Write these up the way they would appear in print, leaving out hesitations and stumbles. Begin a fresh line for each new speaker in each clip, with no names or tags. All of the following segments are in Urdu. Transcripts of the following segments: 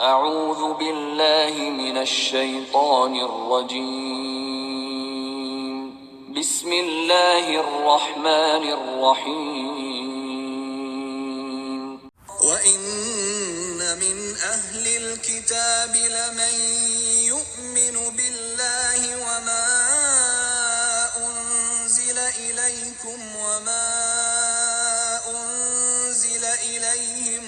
اعوذ باللہ من الشیطان الرجیم بسم اللہ الرحمن الرحیم وَإِنَّ مِنْ أَهْلِ الْكِتَابِ لَمَنْ يُؤْمِنُ بِاللَّهِ وَمَا أُنْزِلَ إِلَيْكُمْ وَمَا أُنْزِلَ إِلَيْهِمْ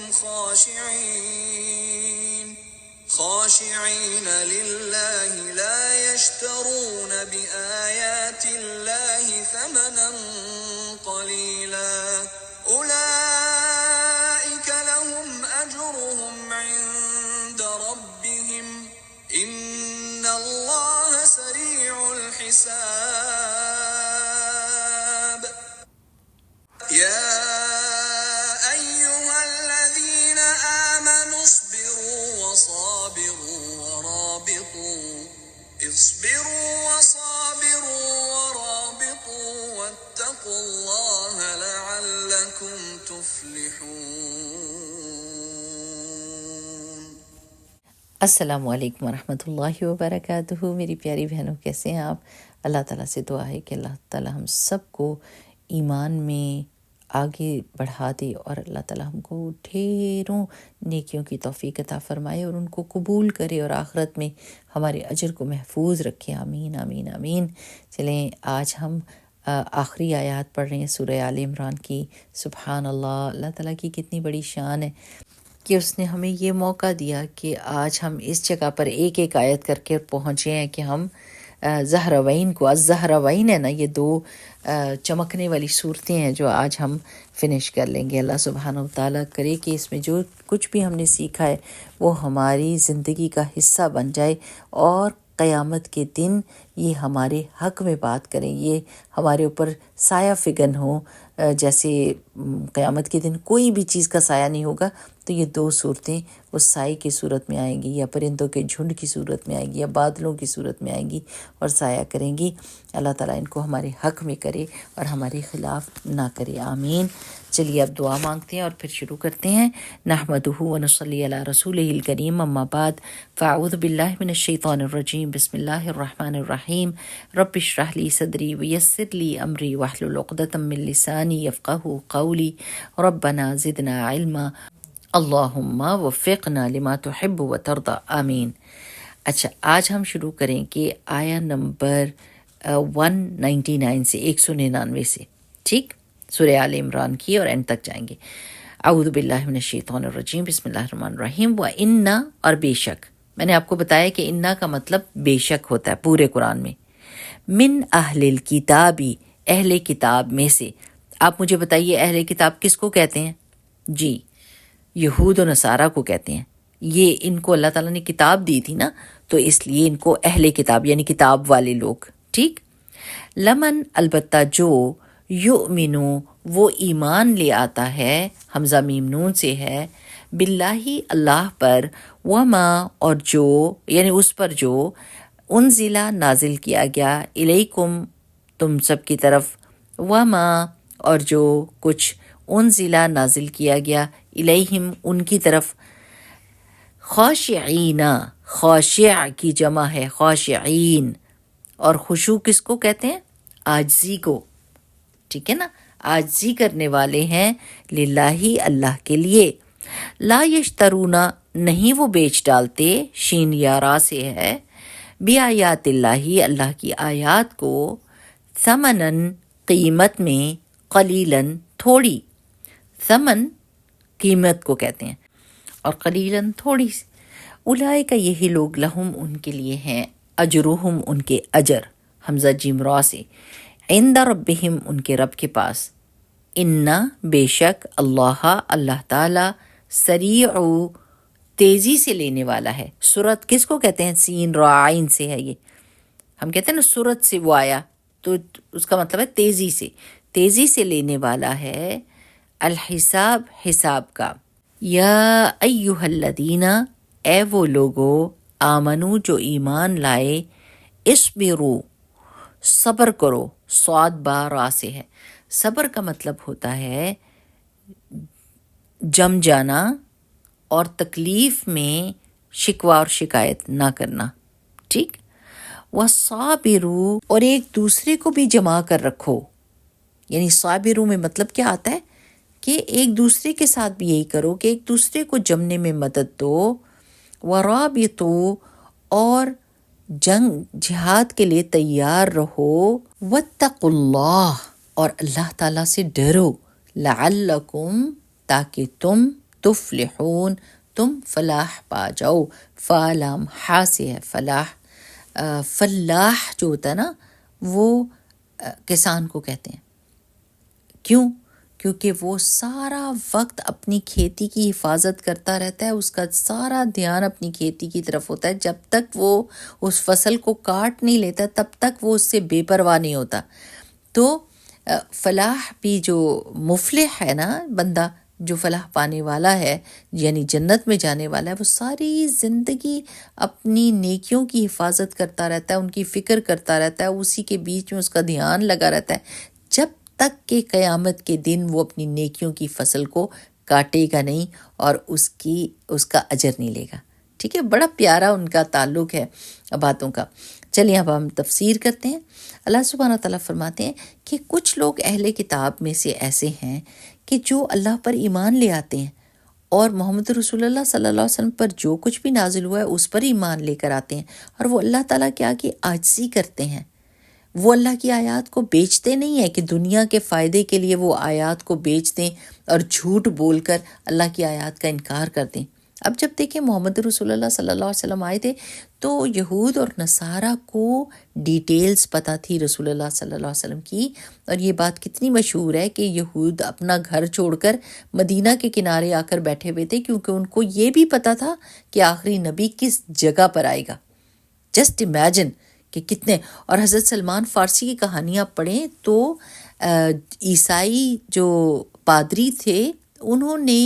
خاشعين لله لا يشترون بآيات الله ثمنا قليلا أولئك لهم أجرهم عند ربهم إن الله سريع الحساب يا أيها الذين آمنوا اصبروا ورابطوا واتقوا الله لعلكم تفلحون۔
السلام علیکم ورحمۃ اللہ وبرکاتہ۔ میری پیاری بہنوں، کیسے ہیں آپ؟ اللہ تعالیٰ سے دعا ہے کہ اللہ تعالیٰ ہم سب کو ایمان میں آگے بڑھا دے اور اللہ تعالیٰ ہم کو ڈھیروں نیکیوں کی توفیق عطا فرمائے اور ان کو قبول کرے اور آخرت میں ہمارے اجر کو محفوظ رکھے۔ آمین آمین آمین۔ چلیں آج ہم آخری آیات پڑھ رہے ہیں سورہ آل عمران کی۔ سبحان اللہ، اللہ تعالیٰ کی کتنی بڑی شان ہے کہ اس نے ہمیں یہ موقع دیا کہ آج ہم اس جگہ پر ایک ایک آیت کر کے پہنچے ہیں کہ ہم زہراوین کو، الزہراوین ہے نا، یہ دو چمکنے والی صورتیں ہیں جو آج ہم فنش کر لیں گے۔ اللہ سبحانہ و تعالیٰ کرے کہ اس میں جو کچھ بھی ہم نے سیکھا ہے وہ ہماری زندگی کا حصہ بن جائے اور قیامت کے دن یہ ہمارے حق میں بات کریں، یہ ہمارے اوپر سایہ فگن ہو۔ جیسے قیامت کے دن کوئی بھی چیز کا سایہ نہیں ہوگا، تو یہ دو صورتیں اس سائے کی صورت میں آئیں گی، یا پرندوں کے جھنڈ کی صورت میں آئیں گی، یا بادلوں کی صورت میں آئیں گی اور سایہ کریں گی۔ اللہ تعالیٰ ان کو ہمارے حق میں کرے اور ہمارے خلاف نہ کرے، آمین۔ چلیے اب دعا مانگتے ہیں اور پھر شروع کرتے ہیں۔ نحمدہ ونصلی علی رسولہ الکریم، اما بعد، فاعوذ باللہ من الشیطان الرجیم، بسم اللہ الرحمن الرحیم۔ رب اشرح لی صدری ویسر لی امری واحلل عقدۃ من لسانی یفقہوا قولی، ربنا زدنا علما، اللہم وفقنا لما تحب وترضى، آمین۔ اچھا، آج ہم شروع کریں کہ آیا نمبر 199 سے 199 سے، ٹھیک؟ سورہ آل عمران کی، اور اینڈ تک جائیں گے۔ اعوذ باللہ من الشیطان الرجیم، بسم اللہ الرحمن الرحیم۔ وَإِنَّ، اور بے شک، میں نے آپ کو بتایا کہ اِنَّ کا مطلب بے شک ہوتا ہے پورے قرآن میں۔ من اہل الکتابی، اہل کتاب میں سے۔ آپ مجھے بتائیے اہل کتاب کس کو کہتے ہیں؟ جی، یہود و نصارہ کو کہتے ہیں۔ یہ ان کو اللہ تعالیٰ نے کتاب دی تھی نا، تو اس لیے ان کو اہل کتاب یعنی کتاب والے لوگ، ٹھیک؟ لمن، البتہ جو، یؤمنو، وہ ایمان لے آتا ہے، حمزہ میم نون سے ہے، باللہ، اللہ پر، وما، اور جو، یعنی اس پر جو، انزلہ، نازل کیا گیا، الیکم، تم سب کی طرف، وما، اور جو کچھ، انزلہ، نازل کیا گیا، الیہم، ان کی طرف، خاشعین، خاشع کی جمع ہے خاشعین، اور خشوع کس کو کہتے ہیں؟ عاجزی کو، ٹھیک ہے نا؟ عاجزی کرنے والے ہیں، للہ، اللہ کے لیے، لا یشترون، نہیں وہ بیچ ڈالتے، شین یا را سے ہے، بآیات اللہ، اللہ کی آیات کو، ثمنن، قیمت میں، قلیلاً، تھوڑی، ثمن قیمت کو کہتے ہیں، اور قلیلاً تھوڑی سی۔ اولئک، یہی لوگ، لہم، ان کے لیے ہیں، اجرہم، ان کے اجر، حمزہ جیم را سے، عند ربہم، ان کے رب کے پاس، ان، بے شک، اللہ، اللہ تعالی، سریع، تیزی سے لینے والا ہے۔ سرعت کس کو کہتے ہیں؟ سین را عین سے ہے، یہ ہم کہتے ہیں نا سرعت سے وہ آیا، تو اس کا مطلب ہے تیزی سے، تیزی سے لینے والا ہے، الحساب، حساب کا۔ یا ایہا الذین، اے وہ لوگو، آمنو، جو ایمان لائے، اصبرو، صبر کرو، صاد با را سے ہے۔ صبر کا مطلب ہوتا ہے جم جانا اور تکلیف میں شکوہ اور شکایت نہ کرنا، ٹھیک۔ وَصَابِرُوا، اور ایک دوسرے کو بھی جمع کر رکھو، یعنی صابروں میں مطلب کیا آتا ہے کہ ایک دوسرے کے ساتھ بھی یہی کرو کہ ایک دوسرے کو جمنے میں مدد دو۔ وَرَابِطُوا، اور جہاد کے لیے تیار رہو۔ وَاتَّقُوا اللَّهَ، اور اللہ تعالیٰ سے ڈرو۔ لَعَلَّكُمْ، تاکہ تم تفلحون، تم فلاح پا جاؤ۔ فالام ہا سے ہے فلاح، فلاح جو ہوتا ہے نا وہ کسان کو کہتے ہیں۔ کیوں؟ کیونکہ وہ سارا وقت اپنی کھیتی کی حفاظت کرتا رہتا ہے، اس کا سارا دھیان اپنی کھیتی کی طرف ہوتا ہے، جب تک وہ اس فصل کو کاٹ نہیں لیتا تب تک وہ اس سے بے پرواہ نہیں ہوتا۔ تو فلاح بھی جو مفلح ہے نا بندہ، جو فلاح پانے والا ہے یعنی جنت میں جانے والا ہے، وہ ساری زندگی اپنی نیکیوں کی حفاظت کرتا رہتا ہے، ان کی فکر کرتا رہتا ہے، اسی کے بیچ میں اس کا دھیان لگا رہتا ہے جب تک کہ قیامت کے دن وہ اپنی نیکیوں کی فصل کو کاٹے گا نہیں اور اس کا اجر نہیں لے گا، ٹھیک ہے۔ بڑا پیارا ان کا تعلق ہے باتوں کا۔ چلیے اب ہم تفسیر کرتے ہیں۔ اللہ سبحانہ تعالیٰ فرماتے ہیں کہ کچھ لوگ اہل کتاب میں سے ایسے ہیں کہ جو اللہ پر ایمان لے آتے ہیں اور محمد رسول اللہ صلی اللہ علیہ وسلم پر جو کچھ بھی نازل ہوا ہے اس پر ایمان لے کر آتے ہیں، اور وہ اللہ تعالیٰ کے آگے عاجزی کرتے ہیں۔ وہ اللہ کی آیات کو بیچتے نہیں ہیں کہ دنیا کے فائدے کے لیے وہ آیات کو بیچ دیں اور جھوٹ بول کر اللہ کی آیات کا انکار کر دیں۔ اب جب دیکھیں محمد رسول اللہ صلی اللہ علیہ وسلم آئے تھے تو یہود اور نصارہ کو ڈیٹیلز پتہ تھی رسول اللہ صلی اللہ علیہ وسلم کی، اور یہ بات کتنی مشہور ہے کہ یہود اپنا گھر چھوڑ کر مدینہ کے کنارے آ کر بیٹھے ہوئے تھے، کیونکہ ان کو یہ بھی پتہ تھا کہ آخری نبی کس جگہ پر آئے گا۔ جسٹ امیجن کہ کتنے، اور حضرت سلمان فارسی کی کہانیاں پڑھیں تو عیسائی جو پادری تھے انہوں نے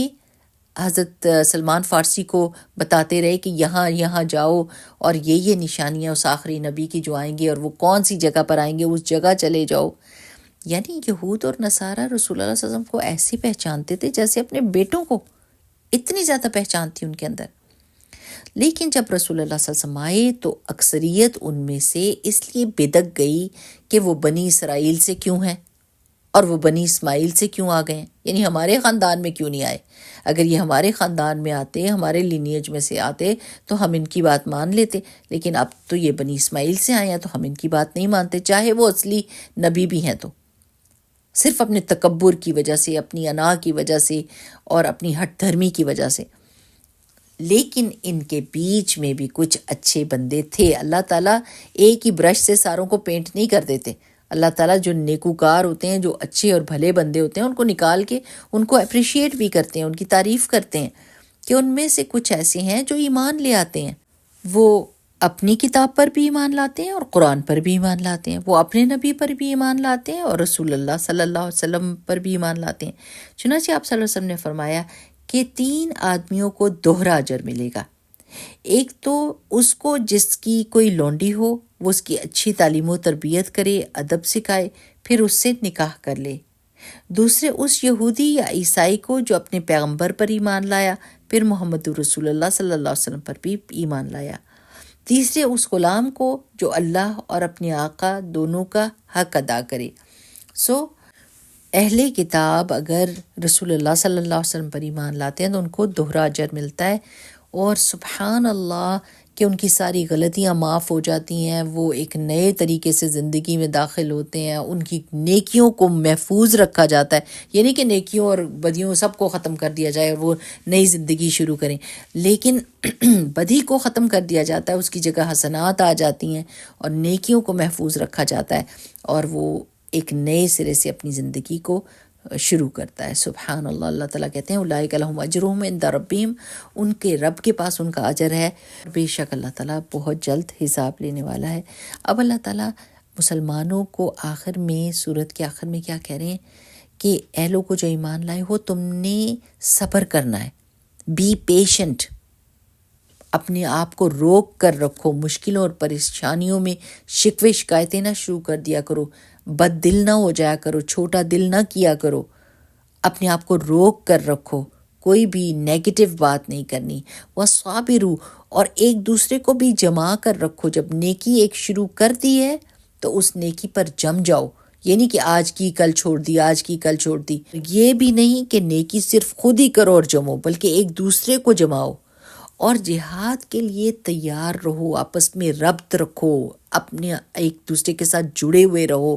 حضرت سلمان فارسی کو بتاتے رہے کہ یہاں جاؤ اور یہ نشانیاں اس آخری نبی کی جو آئیں گے اور وہ کون سی جگہ پر آئیں گے اس جگہ چلے جاؤ۔ یعنی یہود اور نصارہ رسول اللہ صلی اللہ علیہ وسلم کو ایسے پہچانتے تھے جیسے اپنے بیٹوں کو، اتنی زیادہ پہچان تھی ان کے اندر۔ لیکن جب رسول اللہ صلی اللہ علیہ وسلم آئے تو اکثریت ان میں سے اس لیے بدک گئی کہ وہ بنی اسرائیل سے کیوں ہیں اور وہ بنی اسماعیل سے کیوں آ گئے ہیں، یعنی ہمارے خاندان میں کیوں نہیں آئے۔ اگر یہ ہمارے خاندان میں آتے، ہمارے لینیج میں سے آتے تو ہم ان کی بات مان لیتے، لیکن اب تو یہ بنی اسماعیل سے آئے ہیں تو ہم ان کی بات نہیں مانتے، چاہے وہ اصلی نبی بھی ہیں تو۔ صرف اپنے تکبر کی وجہ سے، اپنی انا کی وجہ سے اور اپنی ہٹ دھرمی کی وجہ سے۔ لیکن ان کے بیچ میں بھی کچھ اچھے بندے تھے۔ اللہ تعالیٰ ایک ہی برش سے ساروں کو پینٹ نہیں کر دیتے۔ اللہ تعالیٰ جو نیکوکار ہوتے ہیں، جو اچھے اور بھلے بندے ہوتے ہیں، ان کو نکال کے ان کو اپریشیٹ بھی کرتے ہیں، ان کی تعریف کرتے ہیں کہ ان میں سے کچھ ایسے ہیں جو ایمان لے آتے ہیں۔ وہ اپنی کتاب پر بھی ایمان لاتے ہیں اور قرآن پر بھی ایمان لاتے ہیں، وہ اپنے نبی پر بھی ایمان لاتے ہیں اور رسول اللہ صلی اللہ علیہ وسلم پر بھی ایمان لاتے ہیں۔ چنانچہ آپ صلی اللہ علیہ وسلم نے فرمایا کہ 3 آدمیوں کو دوہرا اجر ملے گا۔ ایک تو اس کو جس کی کوئی لونڈی ہو، وہ اس کی اچھی تعلیم و تربیت کرے، ادب سکھائے، پھر اس سے نکاح کر لے۔ دوسرے اس یہودی یا عیسائی کو جو اپنے پیغمبر پر ایمان لایا، پھر محمد رسول اللہ صلی اللہ علیہ وسلم پر بھی ایمان لایا۔ تیسرے اس غلام کو جو اللہ اور اپنے آقا دونوں کا حق ادا کرے۔ اہل کتاب اگر رسول اللہ صلی اللہ علیہ وسلم پر ایمان لاتے ہیں تو ان کو دوہرا اجر ملتا ہے، اور سبحان اللہ کہ ان کی ساری غلطیاں معاف ہو جاتی ہیں، وہ ایک نئے طریقے سے زندگی میں داخل ہوتے ہیں، ان کی نیکیوں کو محفوظ رکھا جاتا ہے، یعنی کہ نیکیوں اور بدیوں سب کو ختم کر دیا جائے اور وہ نئی زندگی شروع کریں، لیکن بدی کو ختم کر دیا جاتا ہے، اس کی جگہ حسنات آ جاتی ہیں اور نیکیوں کو محفوظ رکھا جاتا ہے، اور وہ ایک نئے سرے سے اپنی زندگی کو شروع کرتا ہے۔ سبحان اللہ۔ اللہ تعالیٰ کہتے ہیں اولئک لہم اجرہم عند ربہم، ان کے رب کے پاس ان کا اجر ہے، بے شک اللہ تعالیٰ بہت جلد حساب لینے والا ہے۔ اب اللہ تعالیٰ مسلمانوں کو آخر میں، سورت کے آخر میں کیا کہہ رہے ہیں کہ اے لوگو جو ایمان لائے ہو، تم نے صبر کرنا ہے، بی پیشنٹ، اپنے آپ کو روک کر رکھو، مشکلوں اور پریشانیوں میں شکوے شکایتیں نہ شروع کر دیا کرو، بد دل نہ ہو جایا کرو، چھوٹا دل نہ کیا کرو، اپنے آپ کو روک کر رکھو، کوئی بھی نیگیٹو بات نہیں کرنی. وَصَابِرُوا، اور ایک دوسرے کو بھی جما کر رکھو. جب نیکی ایک شروع کر دی ہے تو اس نیکی پر جم جاؤ. یہ نہیں کہ آج کی کل چھوڑ دی، آج کی کل چھوڑ دی. یہ بھی نہیں کہ نیکی صرف خود ہی کرو اور جمو، بلکہ ایک دوسرے کو جماؤ. اور جہاد کے لیے تیار رہو، آپس میں ربط رکھو، اپنے ایک دوسرے کے ساتھ جڑے ہوئے رہو.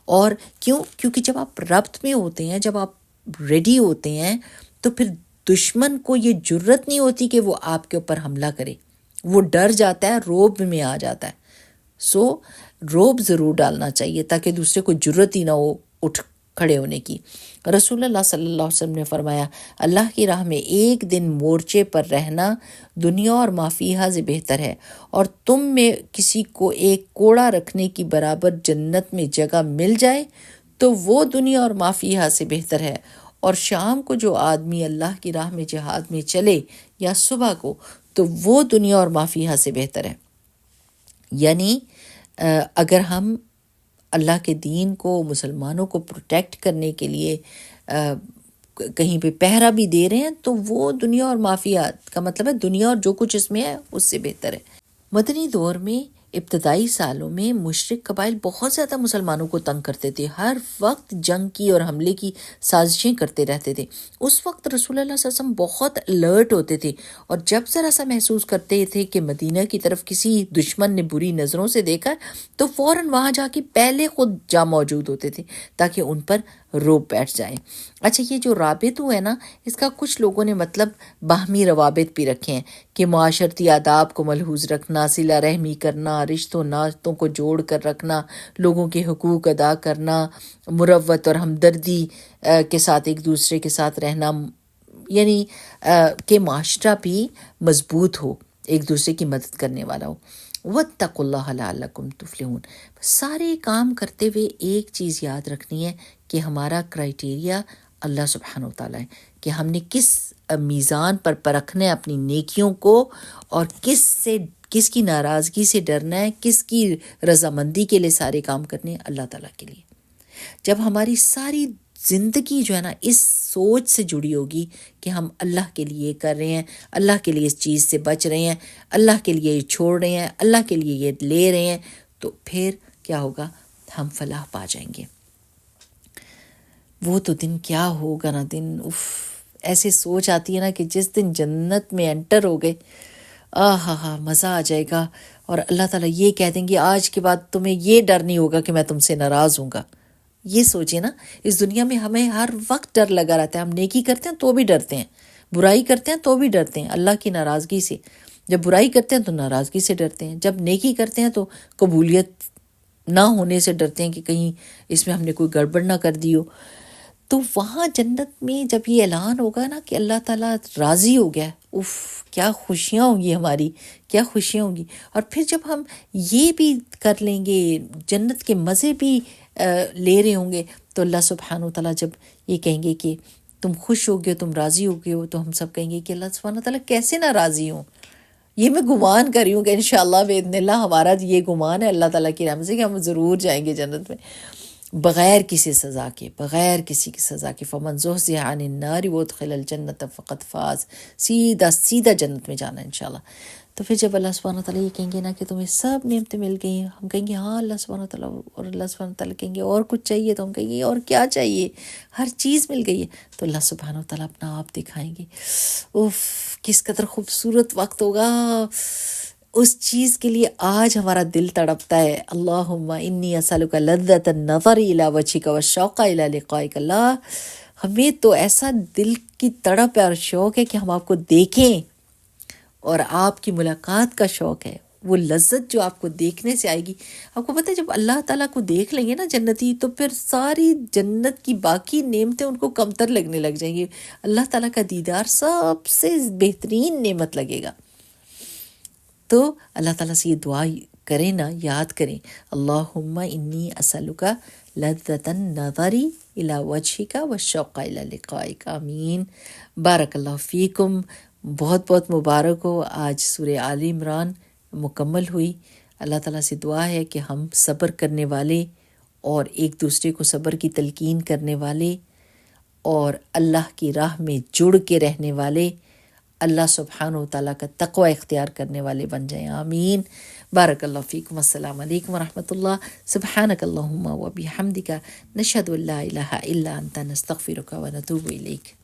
اور کیونکہ جب آپ ربط میں ہوتے ہیں، جب آپ ریڈی ہوتے ہیں، تو پھر دشمن کو یہ جرت نہیں ہوتی کہ وہ آپ کے اوپر حملہ کرے. وہ ڈر جاتا ہے، روب میں آ جاتا ہے. روب ضرور ڈالنا چاہیے تاکہ دوسرے کو جرت ہی نہ ہو اٹھ کھڑے ہونے کی. رسول اللہ صلی اللہ علیہ وسلم نے فرمایا، اللہ کی راہ میں ایک دن مورچے پر رہنا دنیا اور ما فیہا سے بہتر ہے، اور تم میں کسی کو ایک کوڑا رکھنے کی برابر جنت میں جگہ مل جائے تو وہ دنیا اور ما فیہا سے بہتر ہے. اور شام کو جو آدمی اللہ کی راہ میں جہاد میں چلے یا صبح کو، تو وہ دنیا اور ما فیہا سے بہتر ہے. یعنی اگر ہم اللہ کے دین کو، مسلمانوں کو پروٹیکٹ کرنے کے لیے کہیں پہ پہرا بھی دے رہے ہیں تو وہ دنیا اور مافیات کا مطلب ہے دنیا اور جو کچھ اس میں ہے اس سے بہتر ہے. مدنی دور میں ابتدائی سالوں میں مشرک قبائل بہت زیادہ مسلمانوں کو تنگ کرتے تھے، ہر وقت جنگ کی اور حملے کی سازشیں کرتے رہتے تھے. اس وقت رسول اللہ صلی اللہ علیہ وسلم بہت الرٹ ہوتے تھے، اور جب ذرا سا محسوس کرتے تھے کہ مدینہ کی طرف کسی دشمن نے بری نظروں سے دیکھا تو فوراً وہاں جا کے پہلے خود جا موجود ہوتے تھے تاکہ ان پر روب بیٹھ جائیں. اچھا، یہ جو رابط ہے نا، اس کا کچھ لوگوں نے مطلب باہمی روابط بھی رکھے ہیں کہ معاشرتی آداب کو ملحوظ رکھنا، صلہ رحمی کرنا، رشتوں ناطوں کو جوڑ کر رکھنا، لوگوں کے حقوق ادا کرنا، مروت اور ہمدردی کے ساتھ ایک دوسرے کے ساتھ رہنا، یعنی کہ معاشرہ بھی مضبوط ہو، ایک دوسرے کی مدد کرنے والا ہو. وَاتَّقُوا اللَّهَ لَعَلَّكُمْ تُفْلِحُونَ. سارے کام کرتے ہوئے ایک چیز یاد رکھنی ہے کہ ہمارا کرائیٹیریا اللہ سبحانہ وتعالیٰ ہے، کہ ہم نے کس میزان پر پرکھنا ہے اپنی نیکیوں کو، اور کس کی ناراضگی سے ڈرنا ہے، کس کی رضامندی کے لیے سارے کام کرنے ہیں، اللہ تعالیٰ کے لیے. جب ہماری ساری زندگی جو ہے نا اس سوچ سے جڑی ہوگی کہ ہم اللہ کے لیے کر رہے ہیں، اللہ کے لیے اس چیز سے بچ رہے ہیں، اللہ کے لیے یہ چھوڑ رہے ہیں، اللہ کے لیے یہ لے رہے ہیں، تو پھر کیا ہوگا؟ ہم فلاح پا جائیں گے. وہ تو دن کیا ہوگا نا، دن ایسے سوچ آتی ہے نا کہ جس دن جنت میں انٹر ہو گئے، ہاں مزہ آ جائے گا. اور اللہ تعالیٰ یہ کہہ دیں گے آج کے بعد تمہیں یہ ڈر نہیں ہوگا کہ میں تم سے ناراض ہوں گا. یہ سوچیں نا، اس دنیا میں ہمیں ہر وقت ڈر لگا رہتا ہے. ہم نیکی کرتے ہیں تو بھی ڈرتے ہیں، برائی کرتے ہیں تو بھی ڈرتے ہیں اللہ کی ناراضگی سے. جب برائی کرتے ہیں تو ناراضگی سے ڈرتے ہیں، جب نیکی کرتے ہیں تو قبولیت نہ ہونے سے ڈرتے ہیں کہ کہیں اس میں ہم نے کوئی گڑبڑ نہ کر دی ہو. تو وہاں جنت میں جب یہ اعلان ہوگا نا کہ اللہ تعالیٰ راضی ہو گیا، کیا خوشیاں ہوں گی، ہماری کیا خوشیاں ہوں گی. اور پھر جب ہم یہ بھی کر لیں گے، جنت کے مزے بھی لے رہے ہوں گے، تو اللہ سبحانہ وتعالیٰ جب یہ کہیں گے کہ تم خوش ہو گئے، تم راضی ہو گئے ہو، تو ہم سب کہیں گے کہ اللہ سبحانہ وتعالیٰ کیسے نہ راضی ہوں. یہ میں گمان کر رہی ہوں کہ انشاءاللہ باذن اللہ ہمارا یہ گمان ہے اللہ تعالیٰ کی رحمت سے کہ ہم ضرور جائیں گے جنت میں بغیر کسی سزا کے، بغیر کسی کی سزا کے. فمن زحزح عن النار وادخل الجنت فقد فاز. سیدھا جنت میں جانا انشاءاللہ. تو پھر جب اللہ سبحانہ وتعالیٰ یہ کہیں گے نا کہ تمہیں سب نعمتیں مل گئی ہیں، ہم کہیں گے ہاں اللہ سبحانہ وتعالیٰ. اور اللہ سبحانہ وتعالیٰ کہیں گے اور کچھ چاہیے؟ تو ہم کہیں گے اور کیا چاہیے، ہر چیز مل گئی ہے. تو اللہ سبحانہ وتعالیٰ اپنا آپ دکھائیں گے. کس قدر خوبصورت وقت ہوگا. اس چیز کے لیے آج ہمارا دل تڑپتا ہے. اللہم انی اسألک لذۃ النظر الی وجہک والشوق الی لقائک. اللہ ہمیں تو ایسا دل کی تڑپ اور شوق ہے کہ ہم آپ کو دیکھیں، اور آپ کی ملاقات کا شوق ہے. وہ لذت جو آپ کو دیکھنے سے آئے گی. آپ کو پتہ ہے جب اللہ تعالیٰ کو دیکھ لیں گے نا جنتی، تو پھر ساری جنت کی باقی نعمتیں ان کو کمتر لگنے لگ جائیں گی. اللہ تعالیٰ کا دیدار سب سے بہترین نعمت لگے گا. تو اللہ تعالیٰ سے یہ دعا کریں نا، یاد کریں، اللہم انی اسألک لذۃ النظر الی وجہک والشوق الی لقائک. آمین. بارک اللہ فیکم. بہت بہت مبارک ہو. آج سورہ آل عمران مکمل ہوئی. اللہ تعالیٰ سے دعا ہے کہ ہم صبر کرنے والے اور ایک دوسرے کو صبر کی تلقین کرنے والے اور اللہ کی راہ میں جڑ کے رہنے والے، اللہ سبحانہ و تعالیٰ کا تقوی اختیار کرنے والے بن جائیں. آمین. بارک اللہ فیکم. السلام علیکم ورحمۃ اللہ. سبحانک اللہم و بحمدک، نشہد ان لا الہ الا انت، نستغفرک و نتوب الیک.